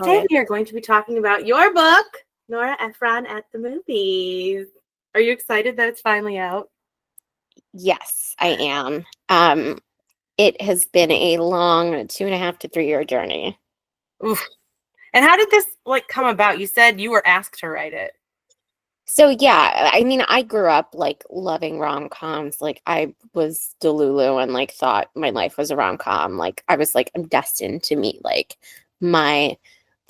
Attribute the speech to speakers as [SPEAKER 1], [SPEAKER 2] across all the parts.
[SPEAKER 1] Oh,
[SPEAKER 2] Today
[SPEAKER 1] yeah.
[SPEAKER 2] we are going to be talking about your book, Nora Ephron at the Movies. Are you excited that it's finally out?
[SPEAKER 1] Yes, I am. It has been a long 2.5 to 3 year journey.
[SPEAKER 2] Oof. And how did this come about? You said you were asked to write it.
[SPEAKER 1] So yeah, I mean, I grew up like loving rom-coms. Like I was Delulu and like thought my life was a rom-com. Like I was like, I'm destined to meet like the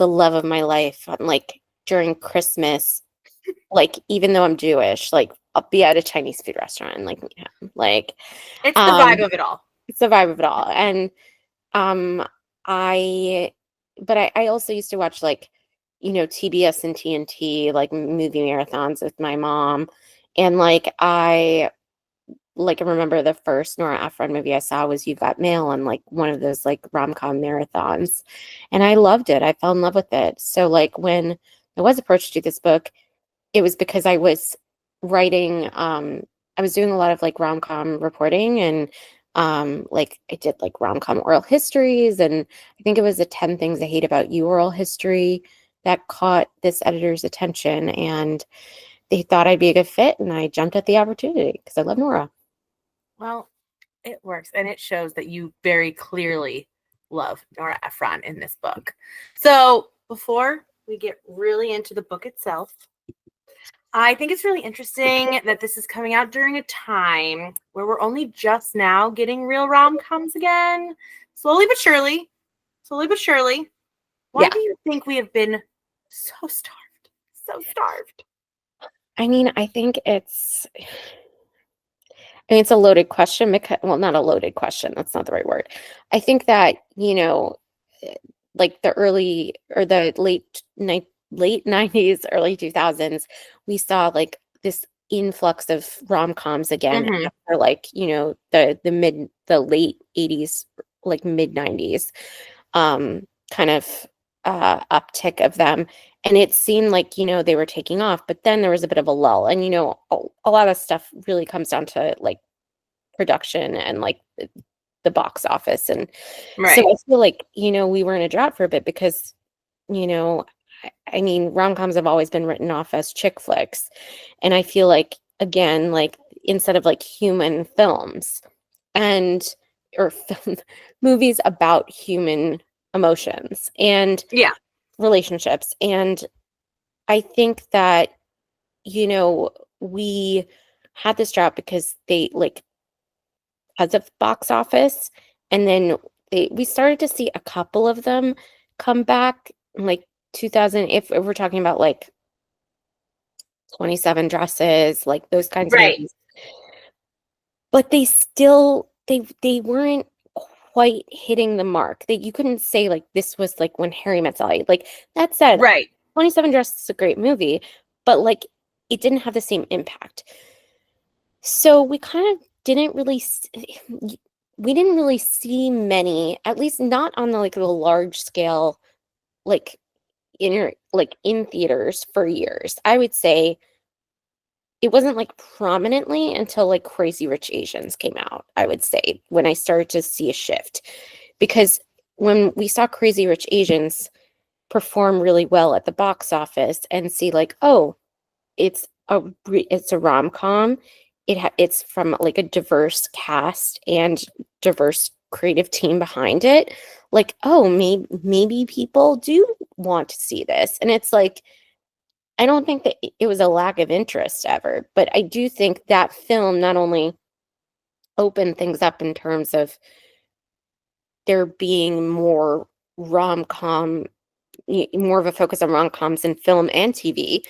[SPEAKER 1] love of my life on like during Christmas. Like even though I'm Jewish, like I'll be at a Chinese food restaurant and like meet him. Like
[SPEAKER 2] It's the vibe of it all.
[SPEAKER 1] it's the vibe of it all. And um I but I also used to watch like, TBS and TNT like movie marathons with my mom. And I remember the first Nora Ephron movie I saw was You Got Mail on like one of those like rom-com marathons. And I loved it. I fell in love with it. So like when I was approached to do this book, it was because I was writing, I was doing a lot of like rom-com reporting and like I did like rom-com oral histories, and I think it was a 10 Things I Hate About You oral history that caught this editor's attention, and they thought I'd be a good fit, and I jumped at the opportunity because I love Nora.
[SPEAKER 2] Well, it works, and it shows that you very clearly love Nora Ephron in this book. So before we get really into the book itself, I think it's really interesting that this is coming out during a time where we're only just now getting real rom-coms again. Slowly but surely. Slowly but surely. Why
[SPEAKER 1] Yeah.
[SPEAKER 2] do you think we have been so starved? So starved.
[SPEAKER 1] I mean, I think it's a loaded question because, well, not a loaded question. That's not the right word. I think that, like the early or the late 90s, early 2000s, we saw like this influx of rom-coms again after like, the late 80s, like mid 90s, kind of uptick of them. And it seemed like, they were taking off, but then there was a bit of a lull. And, a lot of stuff really comes down to like production and like the box office. And so I feel like, we were in a drought for a bit because, I mean, rom-coms have always been written off as chick flicks. And I feel like, again, like instead of like human films or film movies about human emotions and relationships. And I think that, we had this drought because because of box office. And then we started to see a couple of them come back in like 2000, if we're talking about like 27 Dresses, like those kinds of movies. But they weren't quite hitting the mark. That you couldn't say like this was like When Harry Met Sally. Like that said, 27 Dresses is a great movie, but like it didn't have the same impact. So we kind of didn't really see many, at least not on the large scale, like in theaters for years. I would say it wasn't like prominently until like Crazy Rich Asians came out, I would say, when I started to see a shift. Because when we saw Crazy Rich Asians perform really well at the box office and see like, oh, it's a rom-com. It's from like a diverse cast and diverse creative team behind it. Like, oh, maybe people do want to see this. And it's like, I don't think that it was a lack of interest ever, but I do think that film not only opened things up in terms of there being more rom-com, more of a focus on rom-coms in film and TV,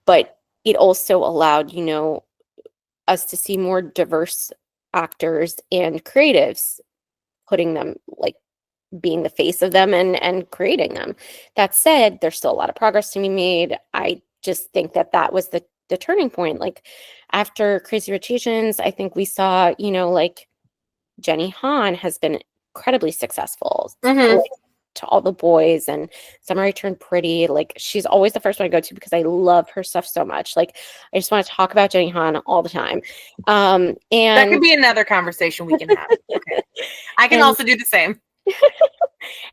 [SPEAKER 1] but it also allowed, us to see more diverse actors and creatives putting them like being the face of them and creating them. That said, there's still a lot of progress to be made. I just think that was the turning point. Like after Crazy Rich Asians, I think we saw, like Jenny Han has been incredibly successful. To All the Boys and Summer I Turned Pretty. Like she's always the first one I go to because I love her stuff so much. Like I just want to talk about Jenny Han all the time. And
[SPEAKER 2] that could be another conversation we can have. Okay. I can also do the same.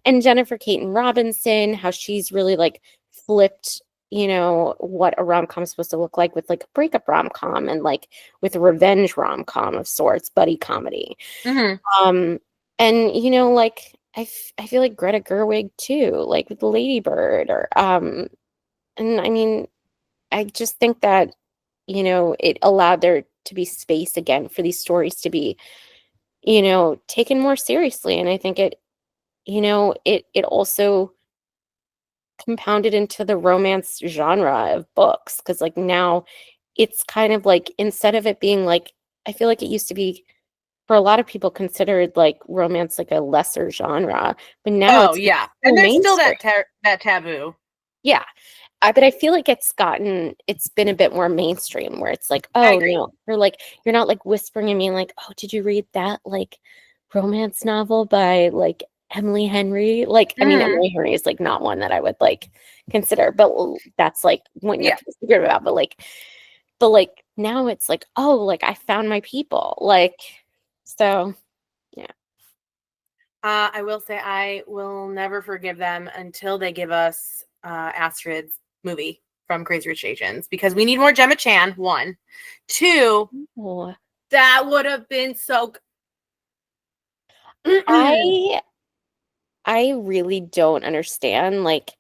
[SPEAKER 1] And Jennifer Caton Robinson, how she's really like flipped, what a rom-com is supposed to look like with like a breakup rom-com and like with a revenge rom-com of sorts, buddy comedy.
[SPEAKER 2] Hmm.
[SPEAKER 1] Um, and like I feel like Greta Gerwig too, like with Lady Bird and I mean, I just think that, it allowed there to be space again for these stories to be, taken more seriously. And I think it also compounded into the romance genre of books because like now it's kind of like instead of it being like I feel like it used to be for a lot of people considered like romance like a lesser genre, but now
[SPEAKER 2] Oh
[SPEAKER 1] it's like
[SPEAKER 2] yeah,
[SPEAKER 1] so
[SPEAKER 2] and there's still
[SPEAKER 1] mainstream.
[SPEAKER 2] that taboo.
[SPEAKER 1] Yeah. But I feel like it's been a bit more mainstream where it's like,
[SPEAKER 2] I
[SPEAKER 1] oh
[SPEAKER 2] agree.
[SPEAKER 1] no, you're not like whispering at me like, oh, did you read that like romance novel by like Emily Henry? Like, I mean,
[SPEAKER 2] Hmm.
[SPEAKER 1] Emily Henry is like not one that I would like consider, but that's like when you're
[SPEAKER 2] Yeah.
[SPEAKER 1] considerate about, but like now it's like, oh, like I found my people. Like, so yeah.
[SPEAKER 2] I will say I will never forgive them until they give us Astrid's movie from Crazy Rich Asians because we need more Gemma Chan. One, two.
[SPEAKER 1] Oh,
[SPEAKER 2] That would have been so.
[SPEAKER 1] I I really don't understand like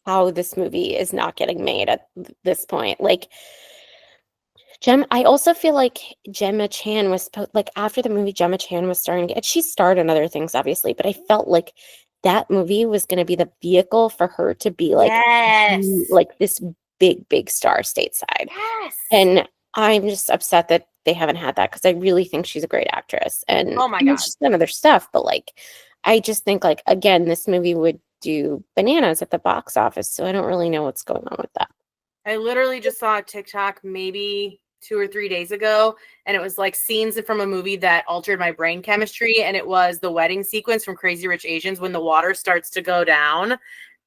[SPEAKER 1] how this movie is not getting made at this point. Like I also feel like Gemma Chan was like after the movie Gemma Chan was starring, and she starred in other things obviously, but I felt like that movie was going to be the vehicle for her to be
[SPEAKER 2] Yes.
[SPEAKER 1] like this big star stateside.
[SPEAKER 2] Yes.
[SPEAKER 1] And I'm just upset that they haven't had that because I really think she's a great actress. And
[SPEAKER 2] Oh my
[SPEAKER 1] I mean,
[SPEAKER 2] God.
[SPEAKER 1] she's done other stuff, but like, I just think like again, this movie would do bananas at the box office. So I don't really know what's going on with that.
[SPEAKER 2] I literally just saw a TikTok maybe 2 or 3 days ago, and it was like scenes from a movie that altered my brain chemistry. And it was the wedding sequence from Crazy Rich Asians when the water starts to go down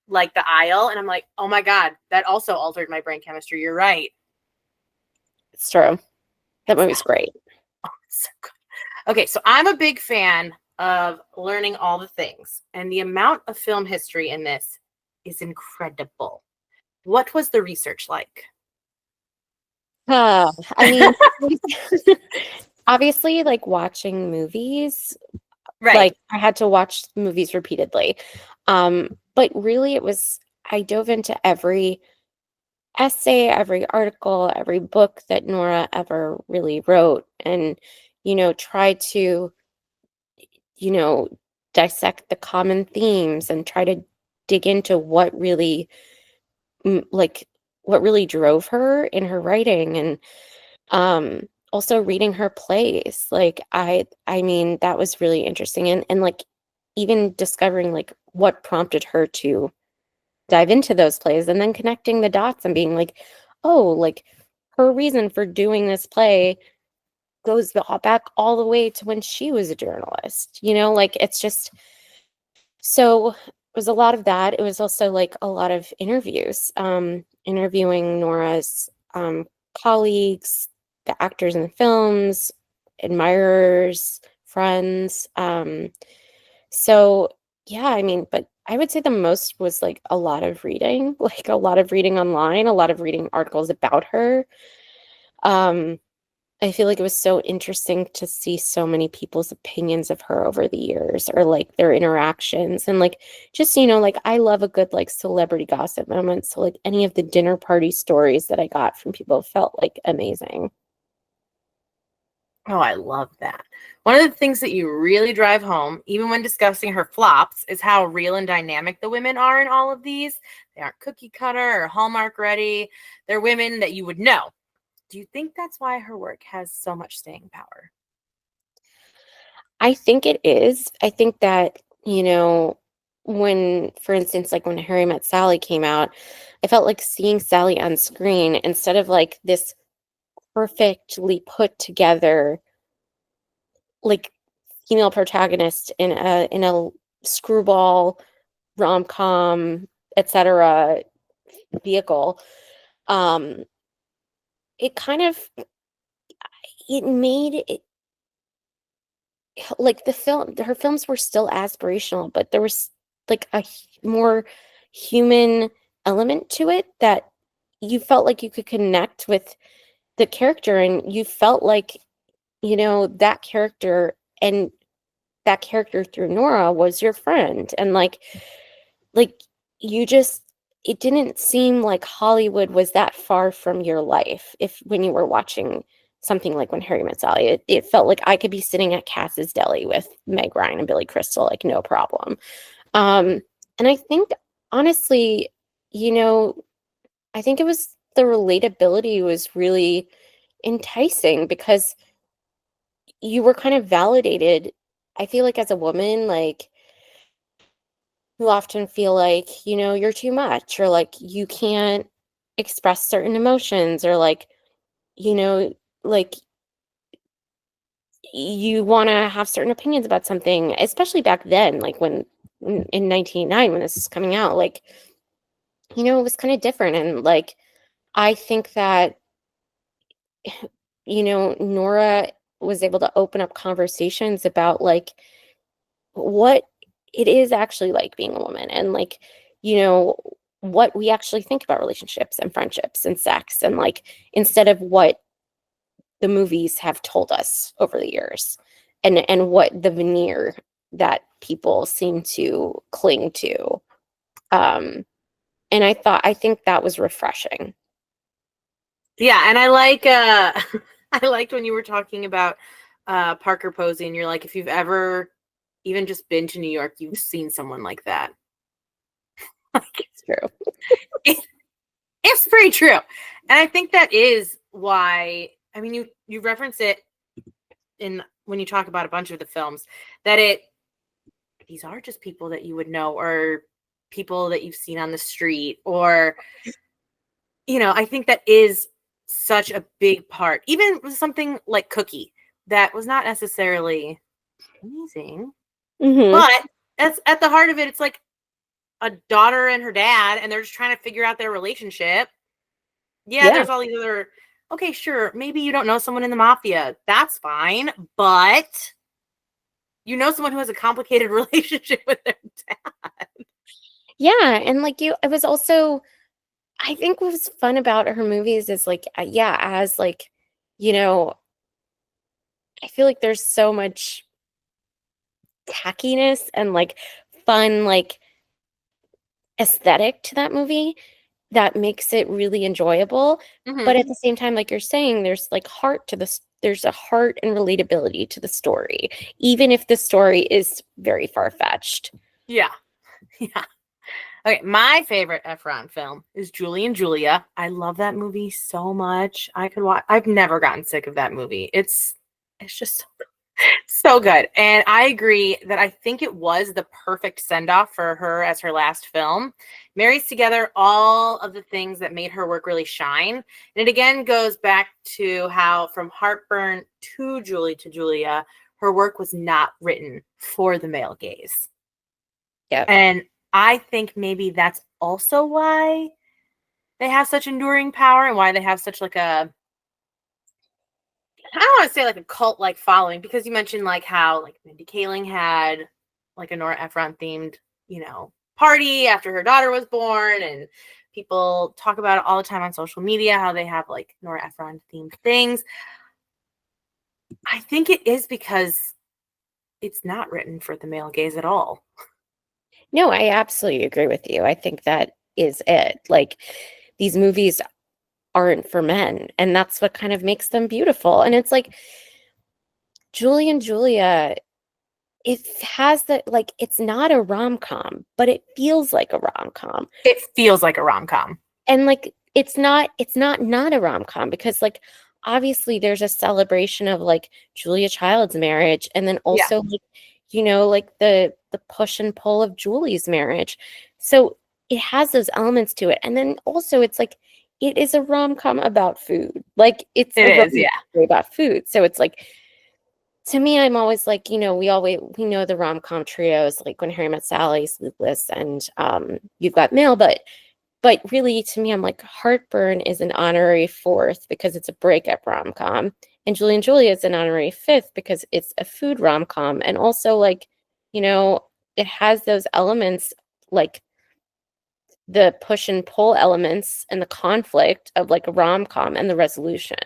[SPEAKER 2] like the aisle. And I'm like, oh my God, that also altered my brain chemistry. You're right.
[SPEAKER 1] It's true. That
[SPEAKER 2] It's
[SPEAKER 1] movie's great.
[SPEAKER 2] so good. Okay, so I'm a big fan of learning all the things, and the amount of film history in this is incredible. What was the research like?
[SPEAKER 1] I mean, obviously, like watching movies,
[SPEAKER 2] Right.
[SPEAKER 1] like I had to watch movies repeatedly. But really it was I dove into every essay, every article, every book that Nora ever really wrote and, tried to, you know, dissect the common themes and try to dig into like what really drove her in her writing and also reading her plays. Like I mean that was really interesting and like even discovering like what prompted her to dive into those plays and then connecting the dots and being like, oh, like her reason for doing this play goes back all the way to when she was a journalist. Like it's just so it was a lot of that. It was also like a lot of interviews, interviewing Nora's colleagues, the actors in the films, admirers, friends. So yeah, I mean, but I would say the most was like a lot of reading, like a lot of reading online, a lot of reading articles about her. Um, I feel like it was so interesting to see so many people's opinions of her over the years or like their interactions and like just like I love a good like celebrity gossip moment. So like any of the dinner party stories that I got from people felt like amazing.
[SPEAKER 2] Oh, I love that. One of the things that you really drive home, even when discussing her flops, is how real and dynamic the women are in all of these. They aren't cookie cutter or Hallmark ready. They're women that you would know. Do you think that's why her work has so much staying power?
[SPEAKER 1] I think it is. I think that, when, for instance, like when Harry Met Sally came out, I felt like seeing Sally on screen instead of like this perfectly put together, like female protagonist in a screwball rom-com, etc. vehicle. Um, it kind of it made it like her films were still aspirational, but there was like more human element to it that you felt like you could connect with the character, and you felt like, that character, and that character through Nora was your friend. And like you just, it didn't seem like Hollywood was that far from your life. If when you were watching something like When Harry Met Sally, it felt like I could be sitting at Cass's Deli with Meg Ryan and Billy Crystal, like no problem. um and I think, honestly, you know I think it was the relatability was really enticing, because you were kind of validated. I feel like as a woman, like, you often feel like, you're too much, or like you can't express certain emotions, or like, you know, like you want to have certain opinions about something, especially back then, like in 1989, when this is coming out, like, it was kind of different. And like, I think that, Nora was able to open up conversations about like what it is actually like being a woman, and like, you know, what we actually think about relationships and friendships and sex, and like, instead of what the movies have told us over the years, and what the veneer that people seem to cling to. Um and I think that was refreshing.
[SPEAKER 2] Yeah, and I like I liked when you were talking about Parker Posey, and you're like, if you've ever even just been to New York, you've seen someone like that.
[SPEAKER 1] It's true.
[SPEAKER 2] It, it's pretty true. And I think that is why, I mean, you reference it in when you talk about a bunch of the films, that these are just people that you would know, or people that you've seen on the street, or I think that is such a big part. Even with something like Cookie, that was not necessarily amazing,
[SPEAKER 1] Hmm.
[SPEAKER 2] but that's at the heart of it. It's like a daughter and her dad, and they're just trying to figure out their relationship. Yeah,
[SPEAKER 1] Yeah.
[SPEAKER 2] there's all these other. Okay, sure, maybe you don't know someone in the mafia. That's fine, but you know someone who has a complicated relationship with their dad.
[SPEAKER 1] Yeah, and like, it was also, I think what was fun about her movies is like, yeah, as like, you know, I feel like there's so much tackiness and like fun, like aesthetic to that movie that makes it really enjoyable.
[SPEAKER 2] Mm-hmm.
[SPEAKER 1] But at the same time, like you're saying, there's like heart to this. There's a heart and relatability to the story, even if the story is very far-fetched.
[SPEAKER 2] Yeah, yeah. Okay, my favorite Ephron film is Julie and Julia. I love that movie so much. I could watch. I've never gotten sick of that movie. It's just so good. And I agree that I think it was the perfect send-off for her as her last film. Marries together all of the things that made her work really shine. And it again goes back to how from Heartburn to Julie to Julia, her work was not written for the male gaze.
[SPEAKER 1] Yeah.
[SPEAKER 2] And I think maybe that's also why they have such enduring power, and why they have such like a, I don't want to say like a cult like following, because you mentioned like how like Mindy Kaling had like a Nora Ephron themed, party after her daughter was born, and people talk about it all the time on social media, how they have like Nora Ephron themed things. I think it is because it's not written for the male gaze at all.
[SPEAKER 1] No, I absolutely agree with you. I think that is it. Like, these movies aren't for men, and that's what kind of makes them beautiful. And it's like Julie and Julia, it has that, like, it's not a rom-com, but it feels like a rom-com.
[SPEAKER 2] It feels like a rom-com.
[SPEAKER 1] And like, it's not a rom-com, because like, obviously there's a celebration of like Julia Child's marriage, and then also like, like the push and pull of Julie's marriage. So it has those elements to it. And then also it's like, it is a rom-com about food. Like, it's
[SPEAKER 2] It
[SPEAKER 1] a
[SPEAKER 2] is,
[SPEAKER 1] romance
[SPEAKER 2] yeah.
[SPEAKER 1] story about food. So it's like, to me, I'm always like, we know the rom-com trios, like When Harry Met Sally, Sleepless, and You've Got Mail, but really, to me, I'm like, Heartburn is an honorary fourth because it's a breakup rom-com, And Julie and Julia is an honorary fifth because it's a food rom-com. And also, like, you know, it has those elements, like the push and pull elements and the conflict of like a rom-com and the resolution.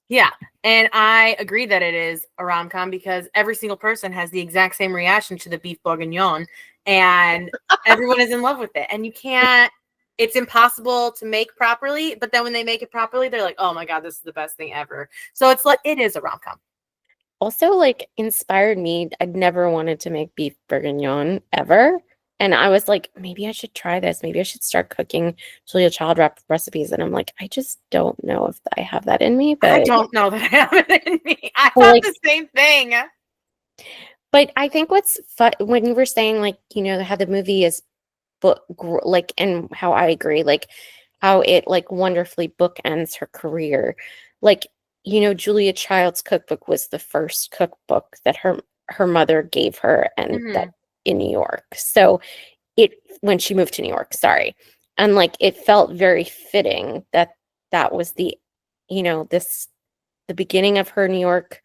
[SPEAKER 2] Yeah. And I agree that it is a rom-com because every single person has the exact same reaction to the beef bourguignon, and everyone is in love with it. And you can't, it's impossible to make properly, but then when they make it properly, they're like, oh my God, this is the best thing ever. So it's like, it is a rom-com.
[SPEAKER 1] Also, like, inspired me. I'd never wanted to make beef bourguignon ever. And I was like, maybe I should try this. Maybe I should start cooking Julia Child recipes. And I'm like, I just don't know if I have that in me.
[SPEAKER 2] I
[SPEAKER 1] But
[SPEAKER 2] don't know that I have it in me. I
[SPEAKER 1] well,
[SPEAKER 2] thought
[SPEAKER 1] like,
[SPEAKER 2] the same thing.
[SPEAKER 1] but I think what's fun when you were saying, like, you know, how the movie is book like, and how I agree, like how it like wonderfully bookends her career. Like, you know, Julia Child's cookbook was the first cookbook that her mother gave her, and that in New York. So it when she moved to New York, sorry. And like it felt very fitting that that was the, you know, this the beginning of her New York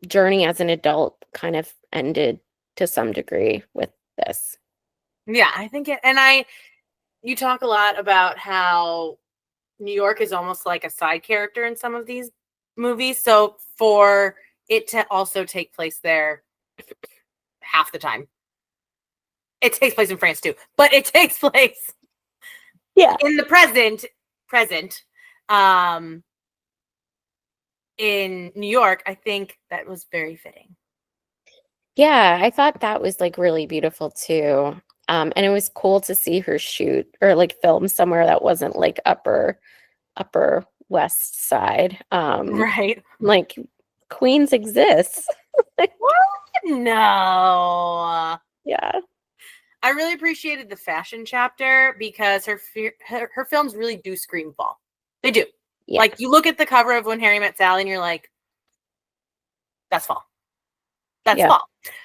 [SPEAKER 1] journey as an adult kind of ended to some degree with this.
[SPEAKER 2] Yeah, I think it, and you talk a lot about how New York is almost like a side character in some of these movies. So for it to also take place there half the time, it takes place in France too, but it takes place in the present, in New York. I think that was very fitting.
[SPEAKER 1] Yeah, I thought that was like really beautiful too. And it was cool to see her shoot or like film somewhere that wasn't like upper west side.
[SPEAKER 2] Right.
[SPEAKER 1] Like Queens exists.
[SPEAKER 2] What? No.
[SPEAKER 1] Yeah.
[SPEAKER 2] I really appreciated the fashion chapter because her films really do scream fall. They do.
[SPEAKER 1] Yeah.
[SPEAKER 2] Like you look at the cover of When Harry Met Sally and you're like, that's fall. That's fall.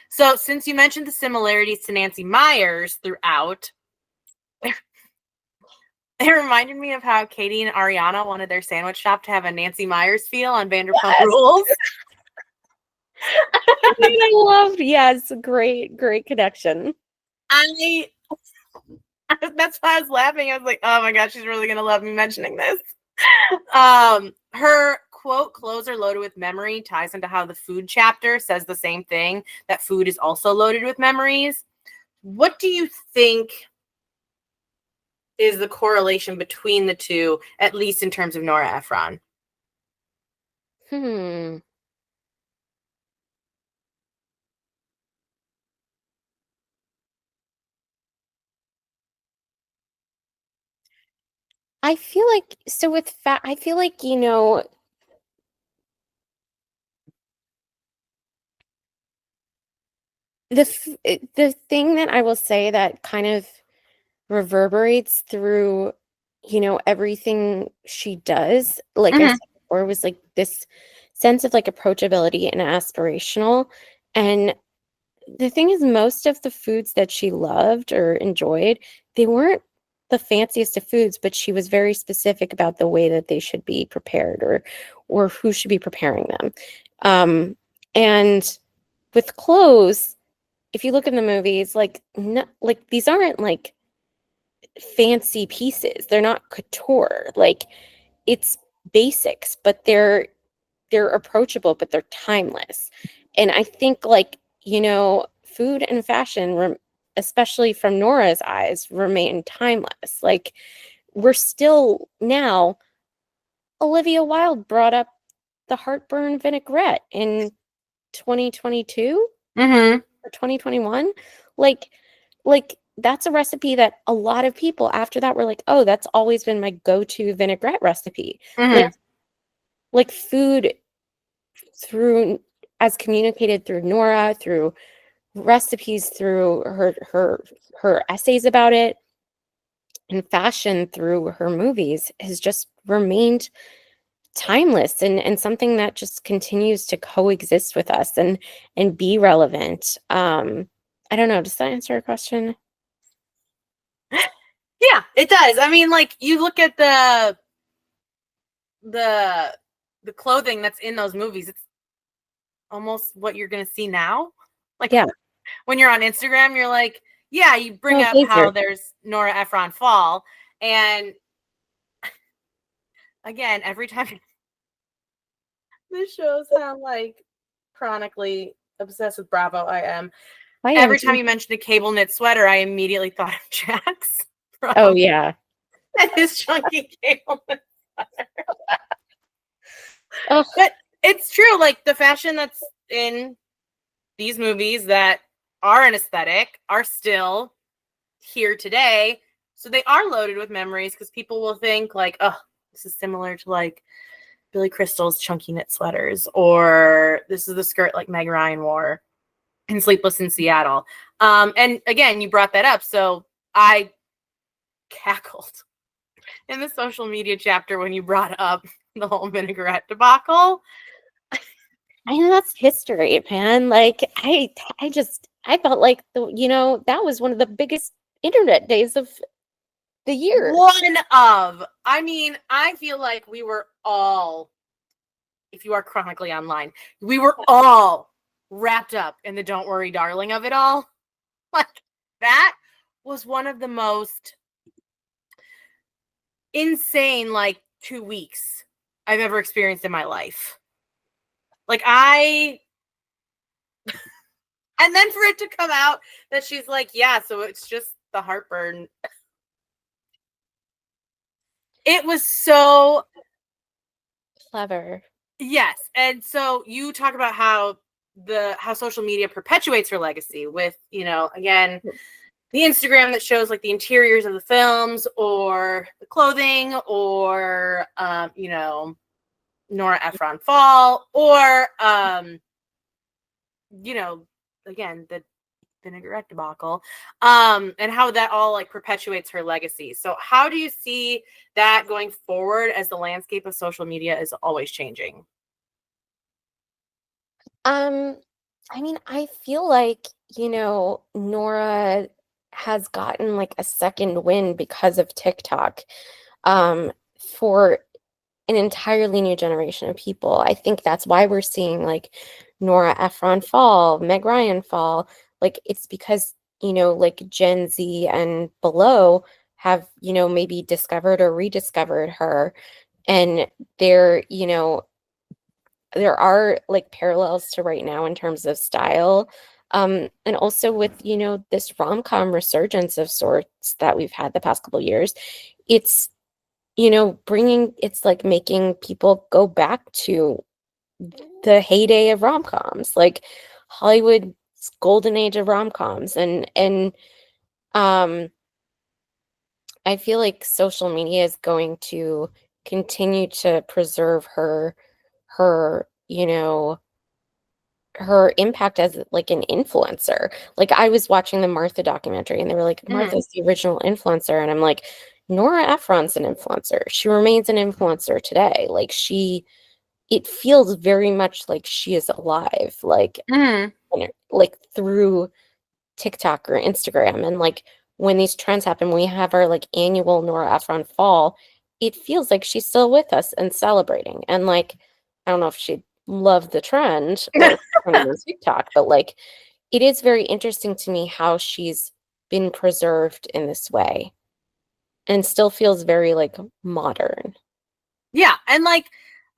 [SPEAKER 2] So since you mentioned the similarities to Nancy Meyers throughout, it reminded me of how Katie and Ariana wanted their sandwich shop to have a Nancy Meyers feel on Vanderpump Rules.
[SPEAKER 1] I loved, yes, great connection.
[SPEAKER 2] That's why I was laughing. I was like, oh my God, she's really gonna love me mentioning this. Her quote, clothes are loaded with memory, ties into how the food chapter says the same thing, that food is also loaded with memories. What do you think is the correlation between the two, at least in terms of Nora Ephron?
[SPEAKER 1] I feel like so with fat, I feel like, you know, the thing that I will say that kind of reverberates through, you know, everything she does, like I said before, was like this sense of like approachability and aspirational. And the thing is, most of the foods that she loved or enjoyed, they weren't the fanciest of foods, but she was very specific about the way that they should be prepared or who should be preparing them. And with clothes, if you look in the movies, like no, like these aren't like fancy pieces. They're not couture. Like it's basics, but they're approachable, but they're timeless. And I think like, you know, food and fashion, especially from Nora's eyes, remain timeless. Like we're still now, Olivia Wilde brought up the heartburn vinaigrette in 2022 or 2021. Like that's a recipe that a lot of people after that were like, oh, that's always been my go-to vinaigrette recipe. Like food through as communicated through Nora, through recipes, through her essays about it, and fashion through her movies has just remained timeless and something that just continues to coexist with us and be relevant. I don't know, does that answer your question?
[SPEAKER 2] Yeah, it does. I mean, like you look at the the clothing that's in those movies, it's almost what you're going to see now. Like,
[SPEAKER 1] Yeah.
[SPEAKER 2] when you're on Instagram, you're like, yeah, you bring
[SPEAKER 1] Oh,
[SPEAKER 2] up
[SPEAKER 1] blazer.
[SPEAKER 2] how there's Nora Ephron fall. And again, every time this shows how like chronically obsessed with Bravo I am.
[SPEAKER 1] I am
[SPEAKER 2] Every time
[SPEAKER 1] too.
[SPEAKER 2] you mentioned a cable knit sweater, I immediately thought of Jax
[SPEAKER 1] Oh,
[SPEAKER 2] from
[SPEAKER 1] yeah.
[SPEAKER 2] his chunky cable knit sweater.
[SPEAKER 1] Oh,
[SPEAKER 2] But it's true, like the fashion that's in these movies that are an aesthetic are still here today. So they are loaded with memories because people will think like, oh, this is similar to like Billy Crystal's chunky knit sweaters, or this is the skirt like Meg Ryan wore in Sleepless in Seattle. And again, you brought that up. So I cackled in the social media chapter when you brought up the whole vinaigrette debacle.
[SPEAKER 1] I mean, that's history, man. Like, I felt like that was one of the biggest internet days of the year.
[SPEAKER 2] I mean, I feel like we were all, if you are chronically online, we were all wrapped up in the don't worry, darling of it all. Like, that was one of the most insane, like, 2 weeks I've ever experienced in my life. Like, and then for it to come out that she's like, yeah, so it's just the heartburn. It was so
[SPEAKER 1] Clever.
[SPEAKER 2] yes. And so you talk about how social media perpetuates her legacy with, again, the Instagram that shows like the interiors of the films or the clothing or Nora Ephron fall or again, the vinaigrette debacle, and how that all like perpetuates her legacy. So how do you see that going forward as the landscape of social media is always changing?
[SPEAKER 1] I mean, I feel like, Nora has gotten like a second win because of TikTok, for an entirely new generation of people. I think that's why we're seeing like Nora Ephron fall, Meg Ryan fall. Like, it's because, like Gen Z and below have, maybe discovered or rediscovered her. And there are like parallels to right now in terms of style. And also with, this rom-com resurgence of sorts that we've had the past couple of years, it's, it's like making people go back to the heyday of rom-coms, like Hollywood's golden age of rom-coms. And I feel like social media is going to continue to preserve her, her impact as like an influencer. Like, I was watching the Martha documentary and they were like, Martha's the original influencer. And I'm like, Nora Ephron's an influencer. She remains an influencer today. Like, it feels very much like she is alive, like, like through TikTok or Instagram. And like when these trends happen, we have our like annual Nora Ephron fall, it feels like she's still with us and celebrating. And like, I don't know if she'd love the trend or trending on TikTok, but like, it is very interesting to me how she's been preserved in this way and still feels very like modern.
[SPEAKER 2] Yeah. And like,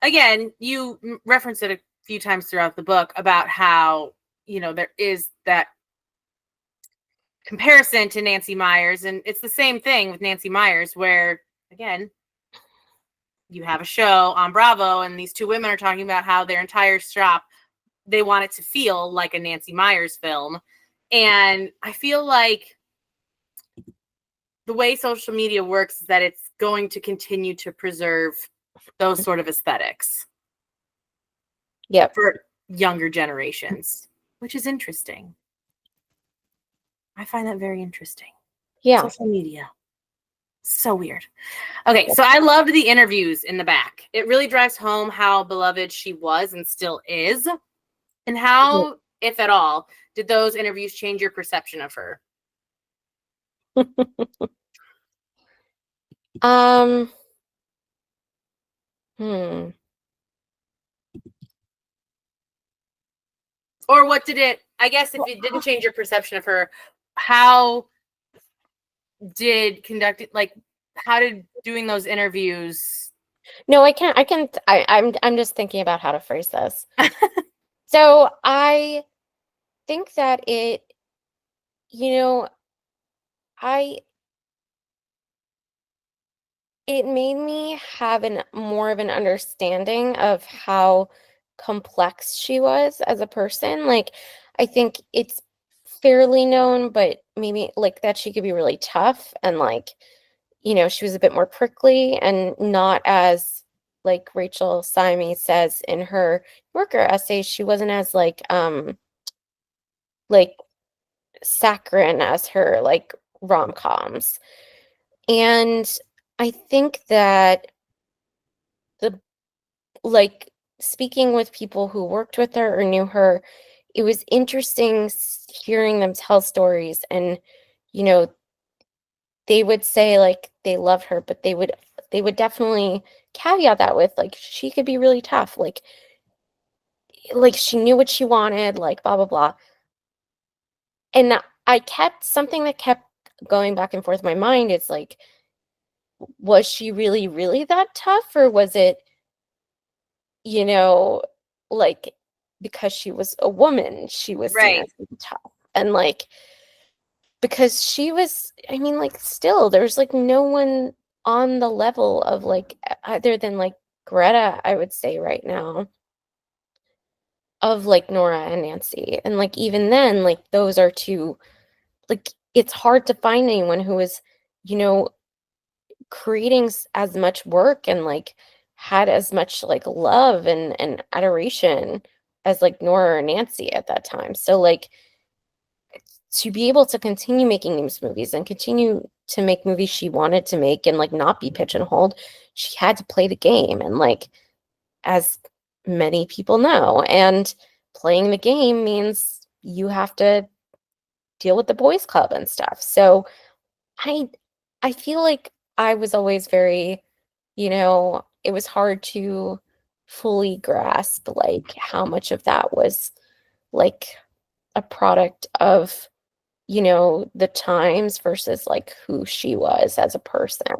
[SPEAKER 2] again, you referenced it a few times throughout the book about how, there is that comparison to Nancy Meyers. And it's the same thing with Nancy Meyers, where, again, you have a show on Bravo and these two women are talking about how their entire shop, they want it to feel like a Nancy Meyers film. And I feel like the way social media works is that it's going to continue to preserve those sort of aesthetics.
[SPEAKER 1] Yep.
[SPEAKER 2] For younger generations, which is interesting. I find that very interesting.
[SPEAKER 1] Yeah.
[SPEAKER 2] Social media. So weird. Okay, so I loved the interviews in the back. It really drives home how beloved she was and still is. And how, if at all, did those interviews change your perception of her?
[SPEAKER 1] Um, hmm.
[SPEAKER 2] Or what did it, I guess if it didn't change your perception of her, how did how did doing those interviews?
[SPEAKER 1] No, I'm just thinking about how to phrase this. So I think that you know, I it made me have an more of an understanding of how complex she was as a person. Like, I think it's fairly known, but maybe like that she could be really tough and like, she was a bit more prickly and not as like Rachel Syme says in her worker essay, she wasn't as like saccharine as her like rom-coms. And I think that the like speaking with people who worked with her or knew her, it was interesting hearing them tell stories. And you know they would say like they loved her, but they would definitely caveat that with like she could be really tough, like she knew what she wanted, like blah blah blah. And I kept something that kept going back and forth in my mind. It's like, was she really really that tough, or was it you know, like because she was a woman, she was seen
[SPEAKER 2] Right.
[SPEAKER 1] as being tough. And like because she was, I mean, like still there's like no one on the level of like other than like Greta, I would say right now, of like Nora and Nancy. And like even then, like those are two, like it's hard to find anyone who is, you know, creating as much work and like had as much like love and adoration as like Nora or Nancy at that time. So like to be able to continue making these movies and continue to make movies she wanted to make and like not be pigeonholed, she had to play the game. And like as many people know, and playing the game means you have to deal with the boys club and stuff. So I I feel like I was always very, it was hard to fully grasp like how much of that was like a product of, the times versus like who she was as a person.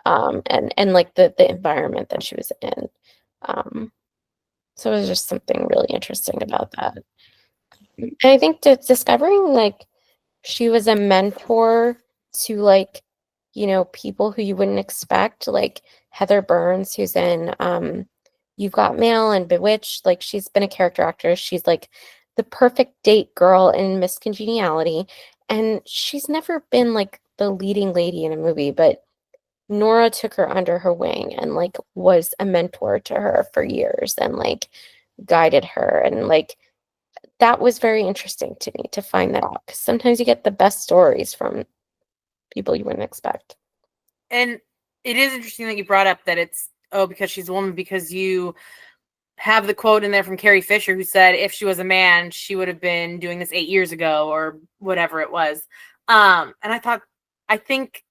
[SPEAKER 1] And like the environment that she was in. Um, so it was just something really interesting about that. And I think discovering like she was a mentor to like, people who you wouldn't expect, like Heather Burns, who's in You've Got Mail and Bewitched. Like she's been a character actress. She's like the perfect date girl in Miss Congeniality. And she's never been like the leading lady in a movie, but Nora took her under her wing and like was a mentor to her for years and like guided her. And like that was very interesting to me to find that out, because sometimes you get the best stories from people you wouldn't expect.
[SPEAKER 2] And it is interesting that you brought up that it's, oh, because she's a woman, because you have the quote in there from Carrie Fisher who said if she was a man, she would have been doing this 8 years ago or whatever it was. And I think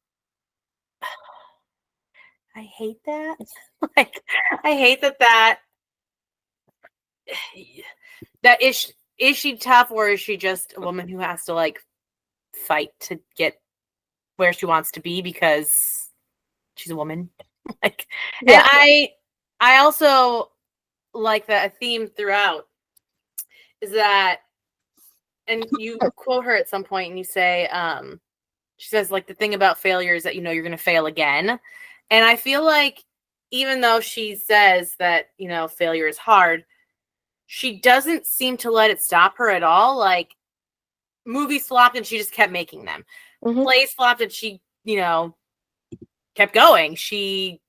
[SPEAKER 2] I hate that. Like, I hate that is she tough, or is she just a woman who has to like fight to get where she wants to be because she's a woman? Like, and
[SPEAKER 1] Yeah.
[SPEAKER 2] I also like that a theme throughout is that, and you quote her at some point and you say, she says like the thing about failure is that you're going to fail again. And I feel like even though she says that failure is hard, she doesn't seem to let it stop her at all. Like movies flopped and she just kept making them.
[SPEAKER 1] Mm-hmm.
[SPEAKER 2] Plays flopped and she kept going. She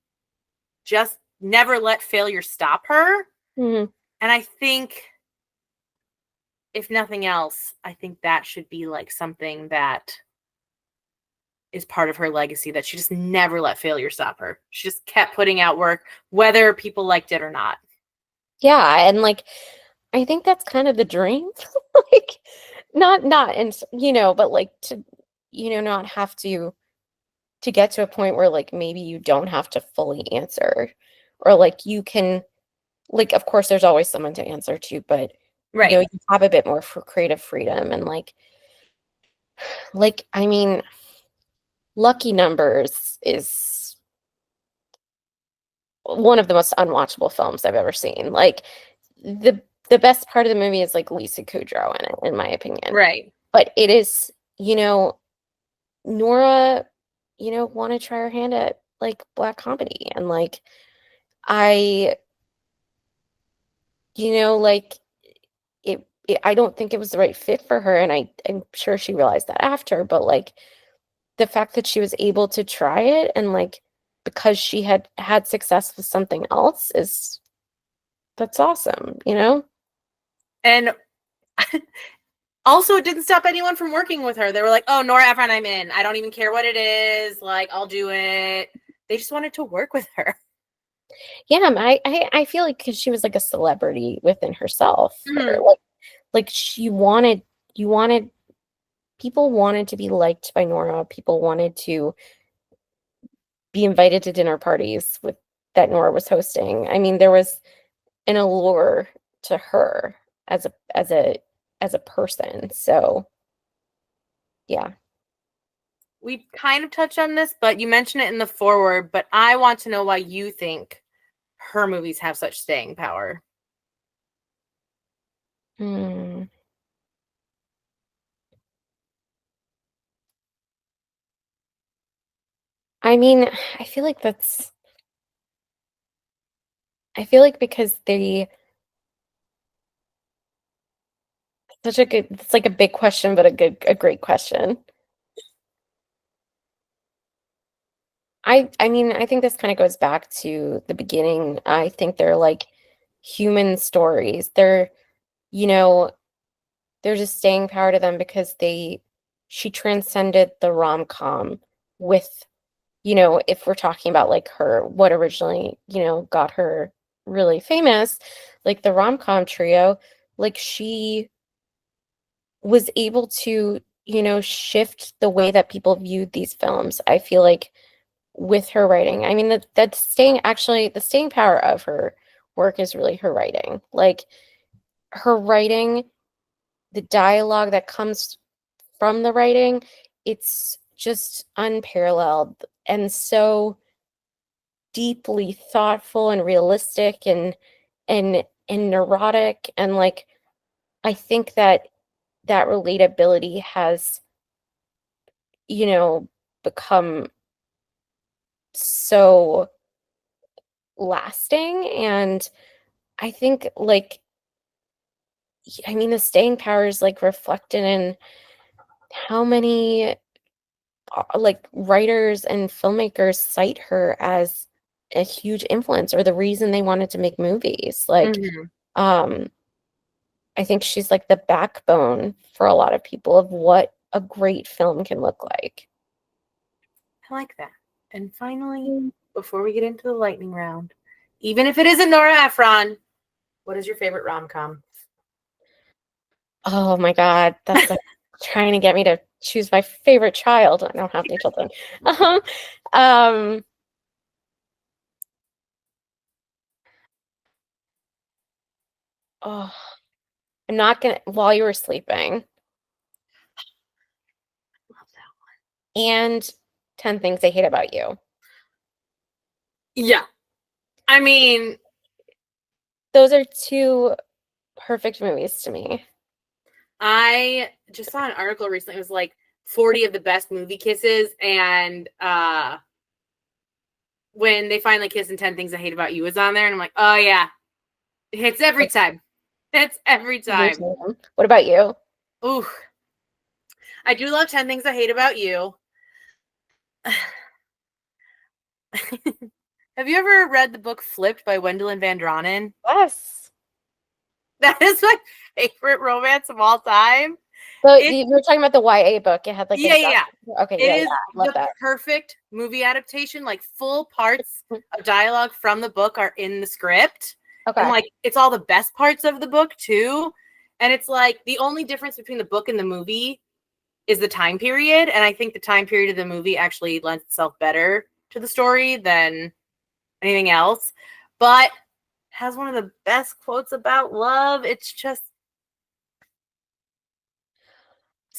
[SPEAKER 2] just never let failure stop her.
[SPEAKER 1] Mm-hmm.
[SPEAKER 2] And I think, if nothing else, I think that should be like something that is part of her legacy, that she just never let failure stop her. She just kept putting out work, whether people liked it or not.
[SPEAKER 1] Yeah, and like I think that's kind of the dream. Like not and but like to not have to get to a point where like maybe you don't have to fully answer, or like you can, like of course there's always someone to answer to, but
[SPEAKER 2] Right.
[SPEAKER 1] You have a bit more for creative freedom and I mean, Lucky Numbers is one of the most unwatchable films I've ever seen. The the best part of the movie is Lisa Kudrow in it, in my opinion.
[SPEAKER 2] Right.
[SPEAKER 1] But it is, Nora, want to try her hand at black comedy, and I, I don't think it was the right fit for her, and I'm sure she realized that after, but the fact that she was able to try it and because she had had success with something else that's awesome,
[SPEAKER 2] And also, it didn't stop anyone from working with her. They were like, "Oh, Nora Ephron, I'm in. I don't even care what it is. I'll do it." They just wanted to work with her.
[SPEAKER 1] Yeah, I feel like because she was a celebrity within herself, or she wanted, you wanted, people wanted to be liked by Nora. People wanted to be invited to dinner parties with that Nora was hosting. I mean, there was an allure to her as a person. So yeah.
[SPEAKER 2] We kind of touched on this, but you mentioned it in the foreword, but I want to know why you think her movies have such staying power.
[SPEAKER 1] I mean, I feel like because it's a big question, but a great question. I mean, I think this kind of goes back to the beginning. I think they're human stories. They're, you know, there's a staying power to them because she transcended the rom-com with, if we're talking about what originally, got her really famous, the rom-com trio, she was able to, shift the way that people viewed these films. I feel like with her writing. I mean, the staying power of her work is really her writing. Her writing, the dialogue that comes from the writing, it's just unparalleled and so deeply thoughtful and realistic and neurotic. And I think that relatability has, become so lasting. And I think I mean, the staying power is reflected in how many writers and filmmakers cite her as a huge influence or the reason they wanted to make movies. Um, I think she's the backbone for a lot of people of what a great film can look like.
[SPEAKER 2] I like that. And finally, before we get into the lightning round, even if it isn't Nora Ephron, what is your favorite rom-com?
[SPEAKER 1] Oh my God, that's trying to get me to choose my favorite child. I don't have any children. Um, oh, I'm not gonna, while you were sleeping.
[SPEAKER 2] Love that one.
[SPEAKER 1] And 10 Things I Hate About You.
[SPEAKER 2] Yeah. I mean,
[SPEAKER 1] Those are two perfect movies to me.
[SPEAKER 2] I just saw an article recently. It was 40 of the best movie kisses, and when they finally kiss in 10 Things I Hate About You was on there, and I'm like, oh yeah, it hits every time. It's every time.
[SPEAKER 1] What about you?
[SPEAKER 2] Ooh, I do love 10 Things I Hate About You. Have you ever read the book Flipped by Wendelin Van Dronen?
[SPEAKER 1] Yes.
[SPEAKER 2] That is my favorite romance of all time.
[SPEAKER 1] So you were talking about the YA book. It had
[SPEAKER 2] yeah.
[SPEAKER 1] Okay,
[SPEAKER 2] It is
[SPEAKER 1] love
[SPEAKER 2] the
[SPEAKER 1] that.
[SPEAKER 2] perfect movie adaptation. Full parts of dialogue from the book are in the script.
[SPEAKER 1] Okay.
[SPEAKER 2] And it's all the best parts of the book too. And it's the only difference between the book and the movie is the time period. And I think the time period of the movie actually lends itself better to the story than anything else. But has one of the best quotes about love. It's just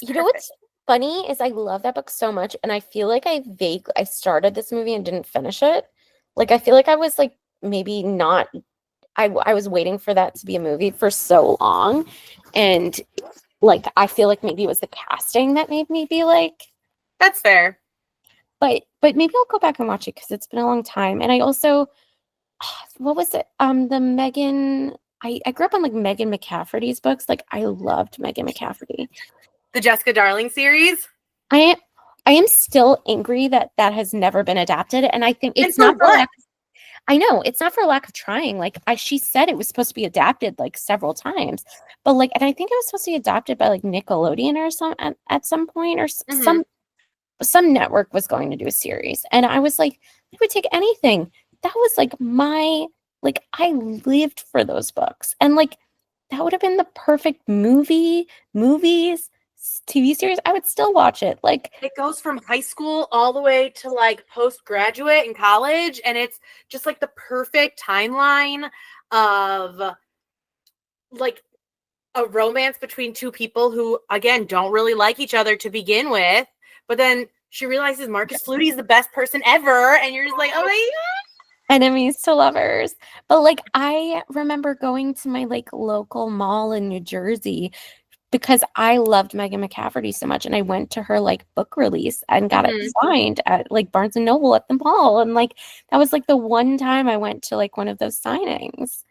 [SPEAKER 2] It's
[SPEAKER 1] You know
[SPEAKER 2] perfect.
[SPEAKER 1] what's funny is I love that book so much, and I feel like I started this movie and didn't finish it. Like I feel like I was like maybe not I was waiting for that to be a movie for so long, and like I feel like maybe it was the casting that made me be like,
[SPEAKER 2] That's fair.
[SPEAKER 1] but maybe I'll go back and watch it because it's been a long time. And I also what was it? The Megan. I grew up on like Megan McCafferty's books. Like I loved Megan McCafferty.
[SPEAKER 2] The Jessica Darling series.
[SPEAKER 1] I I am still angry that that has never been adapted, and I think
[SPEAKER 2] And
[SPEAKER 1] it's
[SPEAKER 2] for
[SPEAKER 1] not for
[SPEAKER 2] what?
[SPEAKER 1] lack. I know it's not for lack of trying. Like she said, it was supposed to be adapted like several times, but like, and I think it was supposed to be adapted by like Nickelodeon or some at some point, or
[SPEAKER 2] Hmm.
[SPEAKER 1] some network was going to do a series, and I was like, I would take anything. That was like my like I lived for those books, and like that would have been the perfect movies, TV series. I would still watch it. Like
[SPEAKER 2] It goes from high school all the way to like postgraduate and college, and it's just like the perfect timeline of like a romance between two people who again don't really like each other to begin with, but then she realizes Marcus Flutie is the best person ever, and you're just like, oh my
[SPEAKER 1] enemies to lovers. But like I remember going to my like local mall in New Jersey because I loved Megan McCafferty so much, and I went to her like book release and got
[SPEAKER 2] god.
[SPEAKER 1] it
[SPEAKER 2] Hmm.
[SPEAKER 1] signed at like Barnes and Noble at the mall. And like that was like the one time I went to like one of those signings.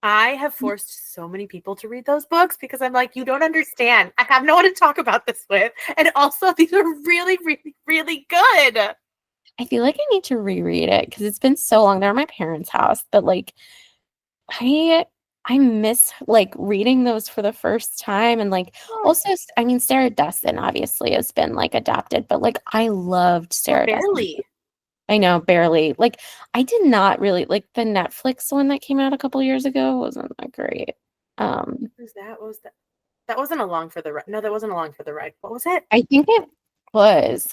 [SPEAKER 2] I have forced so many people to read those books because I'm like, you don't understand. I have no one to talk about this with. And also, these are really, really, really good.
[SPEAKER 1] I feel like I need to reread it because it's been so long. They're at my parents' house, but like I I miss like reading those for the first time, and like also I mean Sarah Destin obviously has been like adapted, but like I loved
[SPEAKER 2] But
[SPEAKER 1] Sarah Destin.
[SPEAKER 2] barely.
[SPEAKER 1] I know, barely. Like I did not really like the Netflix one that came out a couple years ago wasn't that great. Um
[SPEAKER 2] What was that? What was that? That wasn't Along for the Ride. No, that wasn't Along for the Ride. What was it?
[SPEAKER 1] I think it was.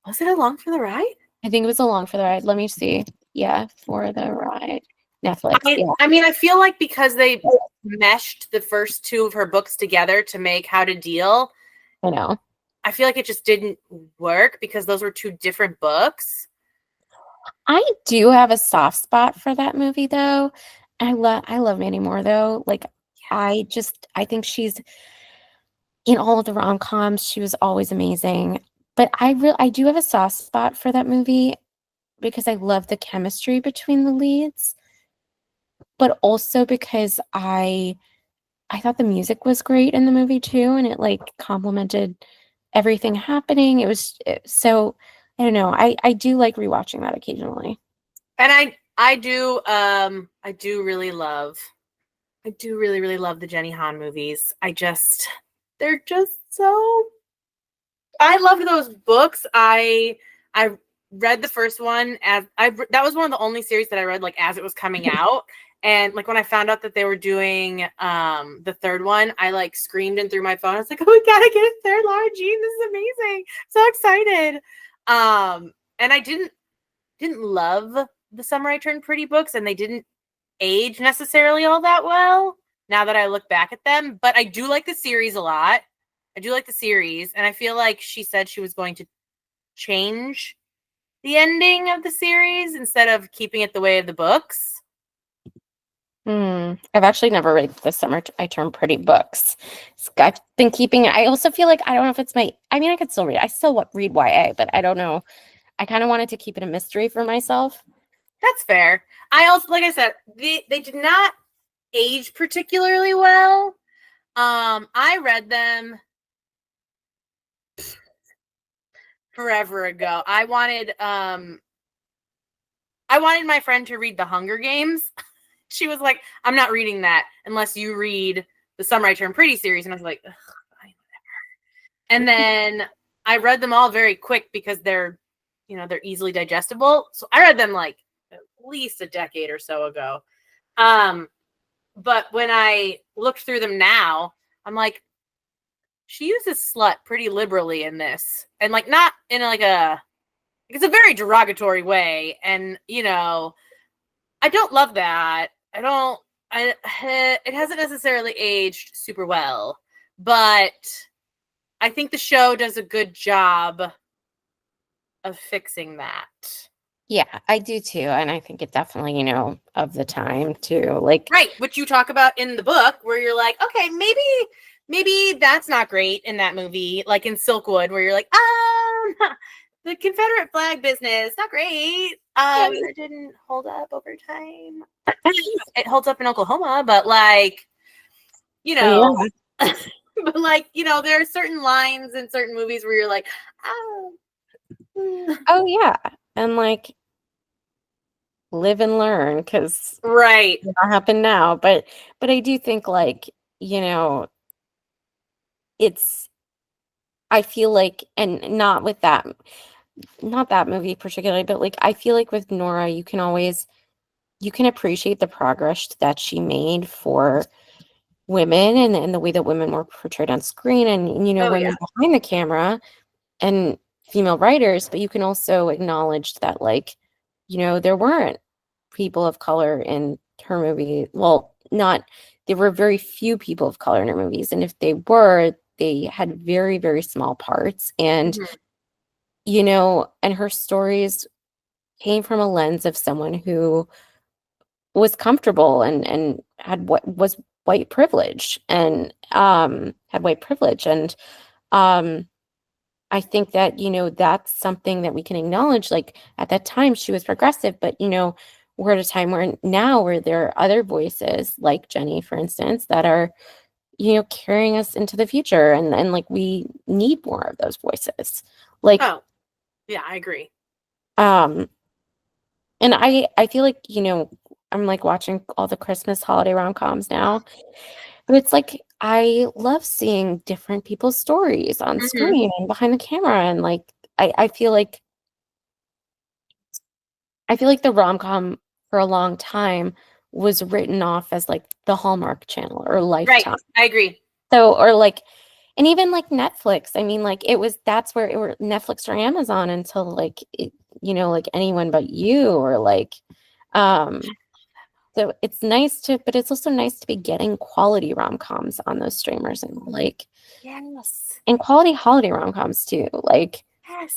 [SPEAKER 2] Was it Along for the Ride?
[SPEAKER 1] I think it was Along for the Ride. Let me see. Yeah, for the ride. Netflix.
[SPEAKER 2] I
[SPEAKER 1] Yeah.
[SPEAKER 2] I mean, I feel like because they meshed the first two of her books together to make How to Deal,
[SPEAKER 1] I know.
[SPEAKER 2] I feel like it just didn't work because those were two different books.
[SPEAKER 1] I do have a soft spot for that movie though. I love Mandy Moore though. Like I think she's in all of the rom-coms, she was always amazing. But I do have a soft spot for that movie because I love the chemistry between the leads, but also because I thought the music was great in the movie too, and it like complemented everything happening. So I don't know. I do like rewatching that occasionally.
[SPEAKER 2] And I do really, really love the Jenny Han movies. They're just so. I loved those books. I read the first one that was one of the only series that I read like as it was coming out. And like when I found out that they were doing the third one, I like screamed and threw my phone. I was like, "Oh, we gotta get a third Laura Jean. This is amazing! So excited!" And I didn't love the Summer I Turned Pretty books, and they didn't age necessarily all that well now that I look back at them. But I do like the series a lot. I do like the series, and I feel like she said she was going to change the ending of the series instead of keeping it the way of the books.
[SPEAKER 1] I've actually never read the Summer I Turned Pretty books. I've been keeping it. I also feel like I don't know if it's my. I mean, I could still read. I still read YA, but I don't know. I kind of wanted to keep it a mystery for myself.
[SPEAKER 2] That's fair. I also, like I said, they did not age particularly well. I read them forever ago. I wanted my friend to read The Hunger Games. She was like, I'm not reading that unless you read the Summer I Turned Pretty series. And I was like, ugh, fine, whatever. And then I read them all very quick because they're easily digestible. So I read them like at least a decade or so ago. But when I looked through them now, I'm like, she uses slut pretty liberally in this. And like not in like it's a very derogatory way. And I don't love that. It hasn't necessarily aged super well, but I think the show does a good job of fixing that.
[SPEAKER 1] Yeah, I do too. And I think it definitely, of the time too. Like,
[SPEAKER 2] Right, which you talk about in the book, where you're like, okay, maybe that's not great in that movie, like in Silkwood, where you're like, the Confederate flag business, not great. It didn't hold up over time. It holds up in Oklahoma, but like,
[SPEAKER 1] yeah.
[SPEAKER 2] but like, there are certain lines in certain movies where you're like, oh,
[SPEAKER 1] Oh yeah. And like live and learn, because
[SPEAKER 2] right.
[SPEAKER 1] it will happen now. But I do think like, it's I feel like, and not with that, not that movie particularly, but like I feel like with Nora, you can appreciate the progress that she made for women, and the way that women were portrayed on screen, and
[SPEAKER 2] Oh
[SPEAKER 1] women
[SPEAKER 2] yeah.
[SPEAKER 1] behind the camera and female writers. But you can also acknowledge that like, there weren't people of color in her movie. Well, not there were very few people of color in her movies, and if they were, they had very, very small parts. And
[SPEAKER 2] Mhm.
[SPEAKER 1] and her stories came from a lens of someone who was comfortable and had what was white privilege, and had white privilege. And um I think that, that's something that we can acknowledge. Like at that time she was progressive, but we're at a time where there are other voices like Jenny, for instance, that are, carrying us into the future. And like we need more of those voices. Like,
[SPEAKER 2] Oh yeah, I agree.
[SPEAKER 1] um, and I feel like, I'm like watching all the Christmas holiday rom-coms now. But it's like I love seeing different people's stories on
[SPEAKER 2] Hmm.
[SPEAKER 1] screen and behind the camera. And like I feel like the rom-com for a long time was written off as like the Hallmark Channel or
[SPEAKER 2] Right,
[SPEAKER 1] Lifetime.
[SPEAKER 2] I agree.
[SPEAKER 1] So, or like, and even like Netflix. I mean, like that's where it were Netflix or Amazon until like like Anyone But You, or like um so it's nice but it's also nice to be getting quality rom-coms on those streamers, and like,
[SPEAKER 2] Yes.
[SPEAKER 1] and quality holiday rom-coms too. Like
[SPEAKER 2] Yes.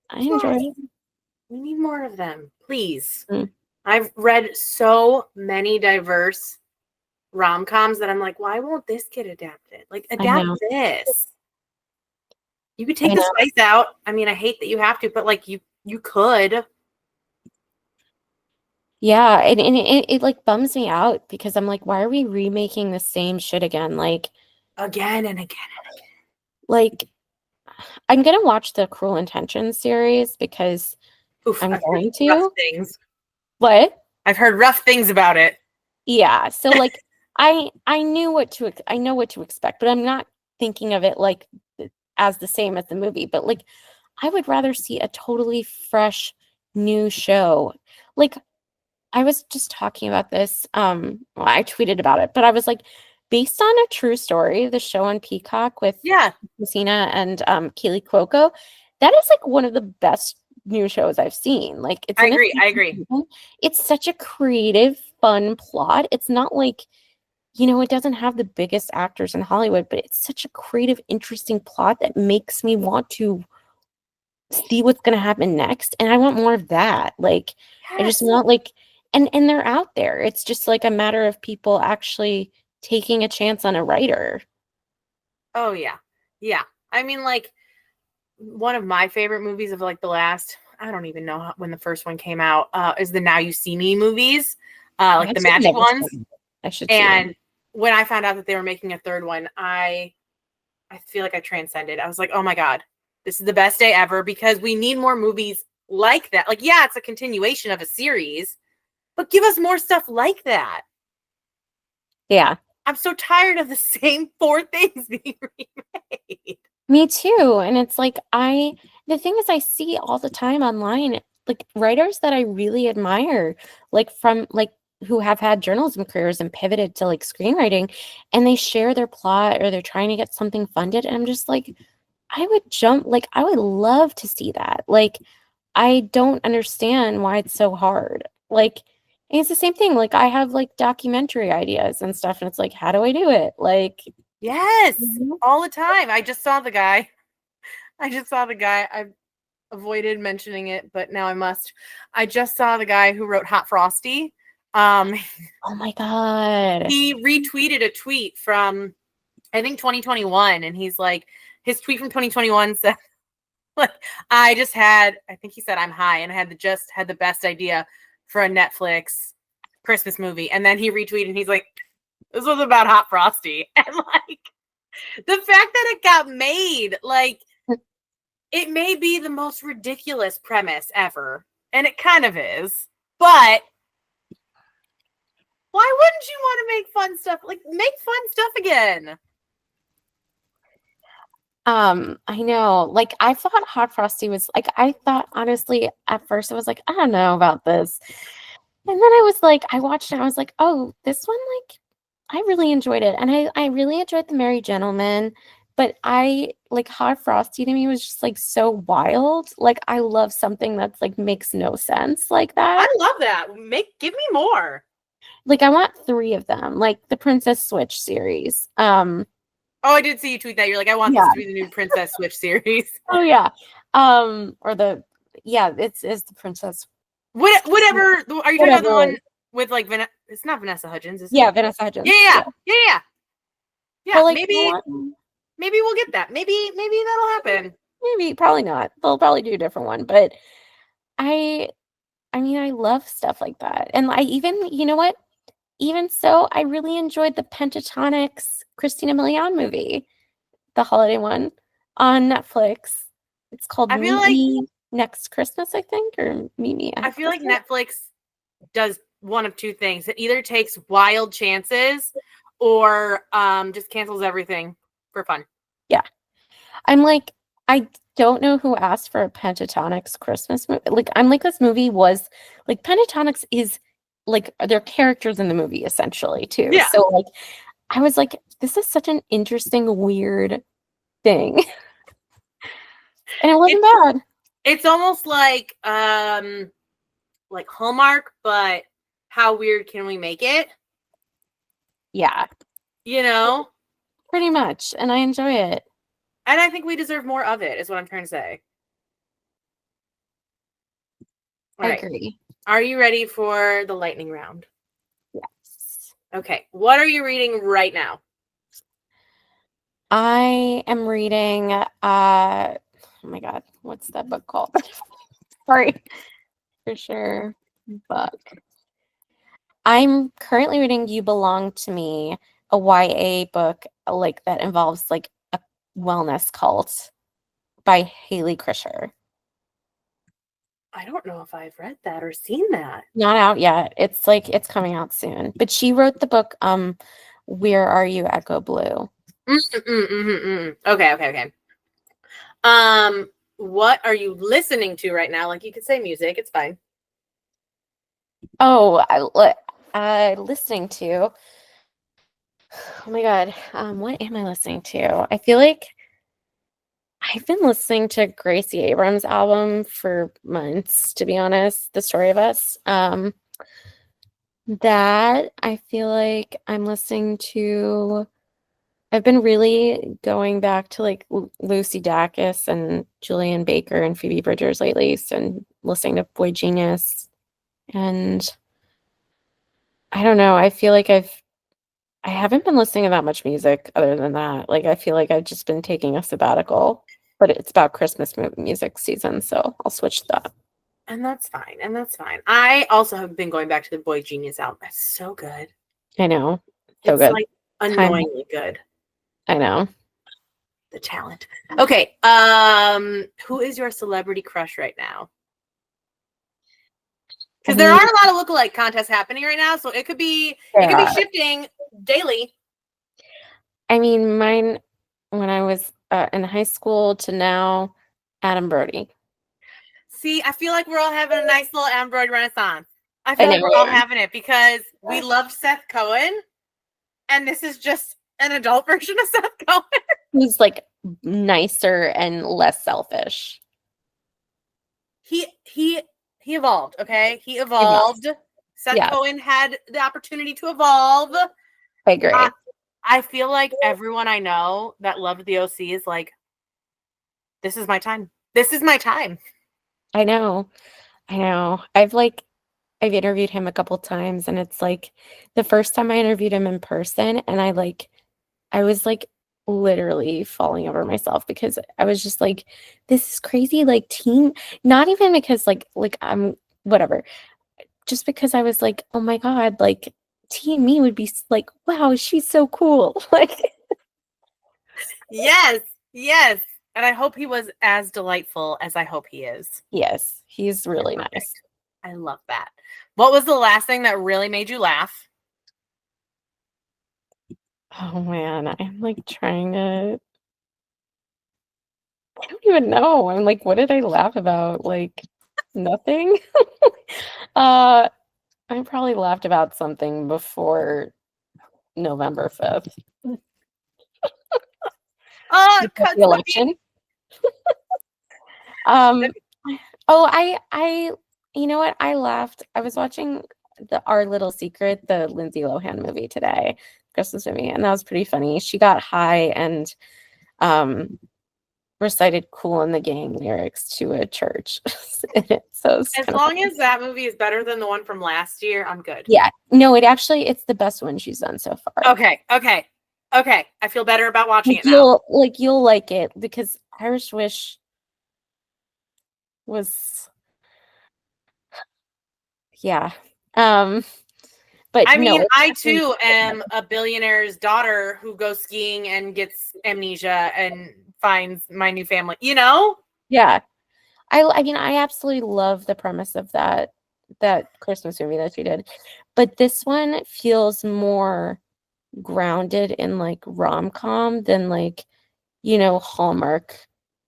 [SPEAKER 1] I enjoy
[SPEAKER 2] Yes.
[SPEAKER 1] it.
[SPEAKER 2] We need more of them, please.
[SPEAKER 1] Mm,
[SPEAKER 2] I've read so many diverse rom-coms that I'm like, why won't this get adapted? Like,
[SPEAKER 1] I
[SPEAKER 2] adapt
[SPEAKER 1] know.
[SPEAKER 2] this. You could
[SPEAKER 1] I
[SPEAKER 2] take the
[SPEAKER 1] know.
[SPEAKER 2] spice out. I mean, I hate that you have to, but like you could.
[SPEAKER 1] Yeah, and it like bums me out because I'm like, why are we remaking the same shit again?
[SPEAKER 2] Again and again.
[SPEAKER 1] Like I'm gonna watch the Cruel Intentions series because
[SPEAKER 2] Oof,
[SPEAKER 1] I'm
[SPEAKER 2] I've heard
[SPEAKER 1] going
[SPEAKER 2] rough
[SPEAKER 1] to.
[SPEAKER 2] things.
[SPEAKER 1] What?
[SPEAKER 2] I've heard rough things about it.
[SPEAKER 1] Yeah. So like I know what to expect, but I'm not thinking of it like as the same as the movie. But like I would rather see a totally fresh new show. Like I was just talking about this. Well, I tweeted about it, but I was like, based on a true story, the show on Peacock with
[SPEAKER 2] Yeah,
[SPEAKER 1] Messina and Keely Cuoco, that is like one of the best new shows I've seen. Like it's
[SPEAKER 2] I
[SPEAKER 1] in its
[SPEAKER 2] agree. I agree.
[SPEAKER 1] season. It's such a creative, fun plot. It's not like, it doesn't have the biggest actors in Hollywood, but it's such a creative, interesting plot that makes me want to see what's going to happen next. And I want more of that. Like I just
[SPEAKER 2] Yes.
[SPEAKER 1] want like, and they're out there. It's just like a matter of people actually taking a chance on a writer.
[SPEAKER 2] Oh yeah. Yeah. I mean, like, one of my favorite movies of like the last, I don't even know when the first one came out, is the Now You See Me movies,
[SPEAKER 1] I
[SPEAKER 2] like the
[SPEAKER 1] actually
[SPEAKER 2] magic
[SPEAKER 1] never
[SPEAKER 2] ones.
[SPEAKER 1] seen it. I should see them.
[SPEAKER 2] And when I found out that they were making a third one, I feel like I transcended. I was like, oh my God, this is the best day ever, because we need more movies like that. Like, yeah, it's a continuation of a series, but give us more stuff like that.
[SPEAKER 1] Yeah,
[SPEAKER 2] I'm so tired of the same four things being remade.
[SPEAKER 1] me too. And it's like the thing is I see all the time online, like writers that I really admire, like from like who have had journalism careers and pivoted to like screenwriting, and they share their plot or they're trying to get something funded. And I'm just like, I would love to see that. Like, I don't understand why it's so hard. Like, and it's the same thing. Like, I have like documentary ideas and stuff, and it's like, how do I do it? Like,
[SPEAKER 2] Yes,
[SPEAKER 1] Mhm.
[SPEAKER 2] all the time. I just saw the guy. I avoided mentioning it, but now I must. I just saw the guy who wrote Hot Frosty. Um,
[SPEAKER 1] Oh my God.
[SPEAKER 2] he retweeted a tweet from I think 2021, and he's like, his tweet from 2021 said, like, I think he said I'm high, and I just had the best idea for a Netflix Christmas movie, and then he retweeted, and he's like, this was about Hot Frosty, and like the fact that it got made, like, it may be the most ridiculous premise ever, and it kind of is, but why wouldn't you want to make fun stuff? Like, make fun stuff again.
[SPEAKER 1] I know. Like, I thought Hot Frosty was like, I thought honestly at first I was like, I don't know about this. And then I was like, I watched it and I was like, oh, this one, like, I really enjoyed it. And I really enjoyed The Merry Gentleman, but I like Hot Frosty to me was just like so wild. Like, I love something that's like makes no sense like
[SPEAKER 2] I
[SPEAKER 1] that.
[SPEAKER 2] love that. Give me more.
[SPEAKER 1] Like, I want 3 of them, like the Princess Switch series.
[SPEAKER 2] Oh, I did see you tweet that. You're like, I want this
[SPEAKER 1] Yeah.
[SPEAKER 2] to be the new Princess Switch series.
[SPEAKER 1] Oh yeah. Or the yeah, it's the Princess
[SPEAKER 2] Whatever. Are you talking about the
[SPEAKER 1] whatever.
[SPEAKER 2] one with like it's not Vanessa Hudgens, is it?
[SPEAKER 1] Yeah, Vanessa Hudgens.
[SPEAKER 2] Yeah.
[SPEAKER 1] But like,
[SPEAKER 2] Maybe we'll get that. Maybe that'll happen.
[SPEAKER 1] maybe probably not. They'll probably do a different one. But I I mean, I love stuff like that. And I even, you know what? Even so, I really enjoyed the Pentatonics Christina Milian movie, the holiday one on Netflix. It's called
[SPEAKER 2] I feel
[SPEAKER 1] Meet
[SPEAKER 2] like
[SPEAKER 1] Me Next Christmas, I think, or Meet Me
[SPEAKER 2] I
[SPEAKER 1] at
[SPEAKER 2] feel like
[SPEAKER 1] Christmas.
[SPEAKER 2] Netflix does one of two things. It either takes wild chances or just cancels everything for fun.
[SPEAKER 1] Yeah. I'm like, I don't know who asked for a Pentatonics Christmas movie. Like, I'm like, this movie was like Pentatonics is like they're characters in the movie essentially too.
[SPEAKER 2] Yeah.
[SPEAKER 1] So like I was like, this is such an interesting, weird thing. And it wasn't bad.
[SPEAKER 2] It's almost like Hallmark, but how weird can we make it?
[SPEAKER 1] Yeah,
[SPEAKER 2] You know?
[SPEAKER 1] pretty much. And I enjoy it.
[SPEAKER 2] And I think we deserve more of it, is what I'm trying to say. All
[SPEAKER 1] I
[SPEAKER 2] right.
[SPEAKER 1] agree.
[SPEAKER 2] Are you ready for the lightning round?
[SPEAKER 1] Yes.
[SPEAKER 2] Okay. What are you reading right now?
[SPEAKER 1] I am reading oh my God, what's that book called? Sorry. For sure. Book. I'm currently reading You Belong to Me, a YA book like that involves like a wellness cult by Haley Krischer.
[SPEAKER 2] I don't know if I've read that or seen that.
[SPEAKER 1] Not out yet. It's like it's coming out soon. But she wrote the book Where Are You, Echo Blue?
[SPEAKER 2] Okay. What are you listening to right now? Like, you could say music, it's fine.
[SPEAKER 1] Oh, listening to. Oh my God. What am I listening to? I feel like I've been listening to Gracie Abrams' album for months, to be honest, The Story of Us. That I feel like I'm listening to. I've been really going back to like Lucy Dacus and Julian Baker and Phoebe Bridgers lately, and listening to Boy Genius. And I don't know, I feel like I haven't been listening to that much music other than that. Like I feel like I've just been taking a sabbatical, but it's about Christmas music season, so I'll switch that.
[SPEAKER 2] And that's fine. I also have been going back to the Boy Genius album. It's so good.
[SPEAKER 1] I know. So
[SPEAKER 2] It's
[SPEAKER 1] good.
[SPEAKER 2] like
[SPEAKER 1] Time.
[SPEAKER 2] annoyingly good.
[SPEAKER 1] I know.
[SPEAKER 2] The talent. Okay. Who is your celebrity crush right now? Because there are a lot of lookalike contests happening right now, so it could be shifting daily.
[SPEAKER 1] I mean, mine when I was in high school to now, Adam Brody.
[SPEAKER 2] See, I feel like we're all having a nice little Adam Brody renaissance. I feel like we're all having it because we loved Seth Cohen, and this is just an adult version of Seth Cohen.
[SPEAKER 1] He's like nicer and less selfish.
[SPEAKER 2] He evolved, okay? He evolved. Seth
[SPEAKER 1] Yeah.
[SPEAKER 2] Cohen had the opportunity to evolve.
[SPEAKER 1] I agree.
[SPEAKER 2] I feel like everyone I know that loved the OC is like, this is my time. This is my time.
[SPEAKER 1] I know. I've interviewed him a couple times, and it's like the first time I interviewed him in person, and I was like literally falling over myself because I was just like, this is crazy. Like not even because I'm whatever, just because I was like, oh my God, like teen me would be like, wow, she's so cool. Like,
[SPEAKER 2] Yes, yes. And I hope he was as delightful as I hope he is.
[SPEAKER 1] yes, he's really
[SPEAKER 2] Perfect.
[SPEAKER 1] nice.
[SPEAKER 2] I love that. What was the last thing that really made you laugh?
[SPEAKER 1] Oh man, I'm like trying to, I don't even know. I'm like, what did I laugh about? Like nothing. uh I probably laughed about something before November 5th.
[SPEAKER 2] Oh,
[SPEAKER 1] Before the election. Um oh I you know what? I laughed. I was watching the Our Little Secret, the Lindsay Lohan movie today, Christmas movie, and that was pretty funny. She got high and um recited Cool in the Gang lyrics to a church. So it's
[SPEAKER 2] as
[SPEAKER 1] kind of
[SPEAKER 2] long
[SPEAKER 1] funny.
[SPEAKER 2] as that movie is better than the one from last year, I'm good.
[SPEAKER 1] Yeah. No, it's the best one she's done so far.
[SPEAKER 2] Okay. I feel better about watching
[SPEAKER 1] Like
[SPEAKER 2] it now.
[SPEAKER 1] you'll like it because Irish Wish was yeah. Um but
[SPEAKER 2] I
[SPEAKER 1] no,
[SPEAKER 2] mean,
[SPEAKER 1] it's
[SPEAKER 2] I
[SPEAKER 1] definitely
[SPEAKER 2] too am a billionaire's daughter who goes skiing and gets amnesia and finds my new family. You know?
[SPEAKER 1] yeah. I mean I absolutely love the premise of that Christmas movie that she did. But this one feels more grounded in like rom-com than like, Hallmark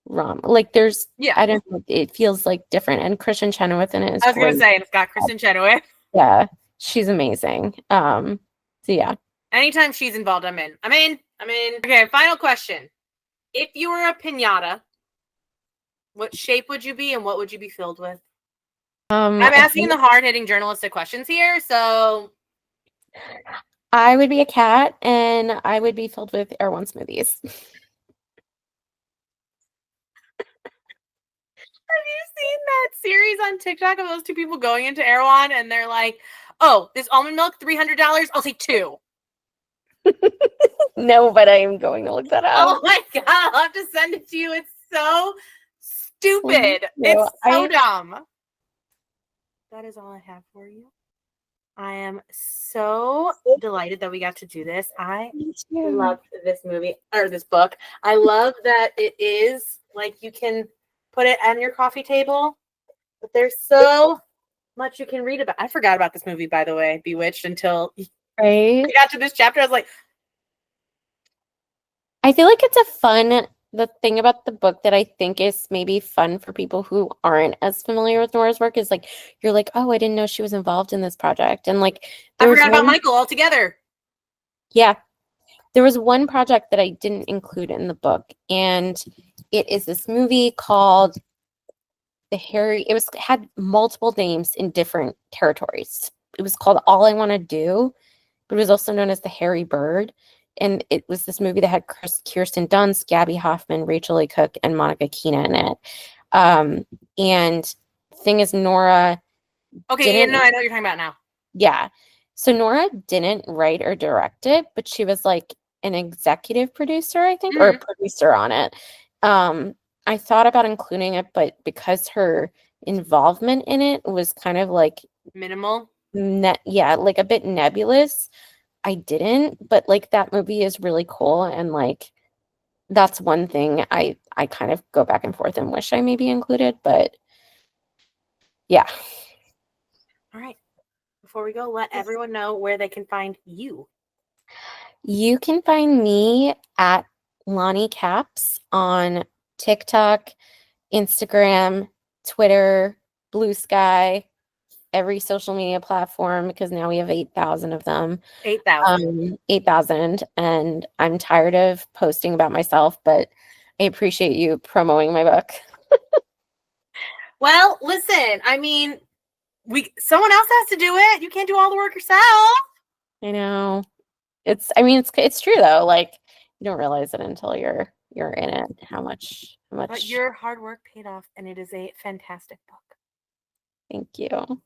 [SPEAKER 1] like there's
[SPEAKER 2] Yeah.
[SPEAKER 1] I don't know, it feels like different, and Kristen Chenoweth in it is
[SPEAKER 2] I was gonna
[SPEAKER 1] great.
[SPEAKER 2] say, and it's got Kristen Chenoweth.
[SPEAKER 1] Yeah, she's amazing. So yeah.
[SPEAKER 2] Anytime she's involved, I'm in. I'm in. I'm in. Okay, final question. If you were a pinata, what shape would you be and what would you be filled with? I'm
[SPEAKER 1] A
[SPEAKER 2] asking the hard-hitting journalistic questions here, so
[SPEAKER 1] I would be a cat, and I would be filled with Erewhon smoothies.
[SPEAKER 2] have you seen that series on TikTok of those two people going into Erewhon and they're like, oh, this almond milk, $300? I'll take two.
[SPEAKER 1] No, but I am going to look that
[SPEAKER 2] Oh
[SPEAKER 1] up.
[SPEAKER 2] my God, I'll have to send it to you. It's so
[SPEAKER 1] Please
[SPEAKER 2] stupid.
[SPEAKER 1] do.
[SPEAKER 2] It's so dumb. That is all I have for you. I am so delighted that we got to do this. I
[SPEAKER 1] Me too.
[SPEAKER 2] love this movie or this book. I love that it is like you can put it on your coffee table, but there's so much you can read about. I forgot about this movie, by the way, Bewitched, until
[SPEAKER 1] Right?
[SPEAKER 2] we got to this chapter. I was like,
[SPEAKER 1] I feel like the thing about the book that I think is maybe fun for people who aren't as familiar with Nora's work is like, you're like, oh, I didn't know she was involved in this project. And like,
[SPEAKER 2] I
[SPEAKER 1] there was
[SPEAKER 2] forgot about
[SPEAKER 1] one,
[SPEAKER 2] Michael altogether.
[SPEAKER 1] yeah, there was one project that I didn't include in the book. And it is this movie called had multiple names in different territories. It was called All I Want to Do, but it was also known as The Hairy Bird. And it was this movie that had Kirsten Dunst, Gabby Hoffman, Rachel Lee Cook, and Monica Keena in it. And thing is, Nora
[SPEAKER 2] Okay, yeah,
[SPEAKER 1] didn't,
[SPEAKER 2] no, I know what you're talking about now.
[SPEAKER 1] yeah. So Nora didn't write or direct it, but she was like an executive producer, I think, or a producer on it. I thought about including it, but because her involvement in it was kind of like
[SPEAKER 2] Minimal.
[SPEAKER 1] yeah, like a bit nebulous, I didn't. But like that movie is really cool, and like that's one thing I kind of go back and forth and wish I maybe included, but yeah.
[SPEAKER 2] All right. Before we go, let everyone know where they can find you.
[SPEAKER 1] You can find me at Lonnie Caps on TikTok, Instagram, Twitter, Blue Sky, every social media platform, because now we have 8,000 of them.
[SPEAKER 2] 8,000.
[SPEAKER 1] 8,000. And I'm tired of posting about myself, but I appreciate you promoting my book.
[SPEAKER 2] Well, listen, I mean, someone else has to do it. You can't do all the work yourself.
[SPEAKER 1] I know. it's true though. Like you don't realize it until you're in it. How much
[SPEAKER 2] But your hard work paid off, and it is a fantastic book.
[SPEAKER 1] Thank you.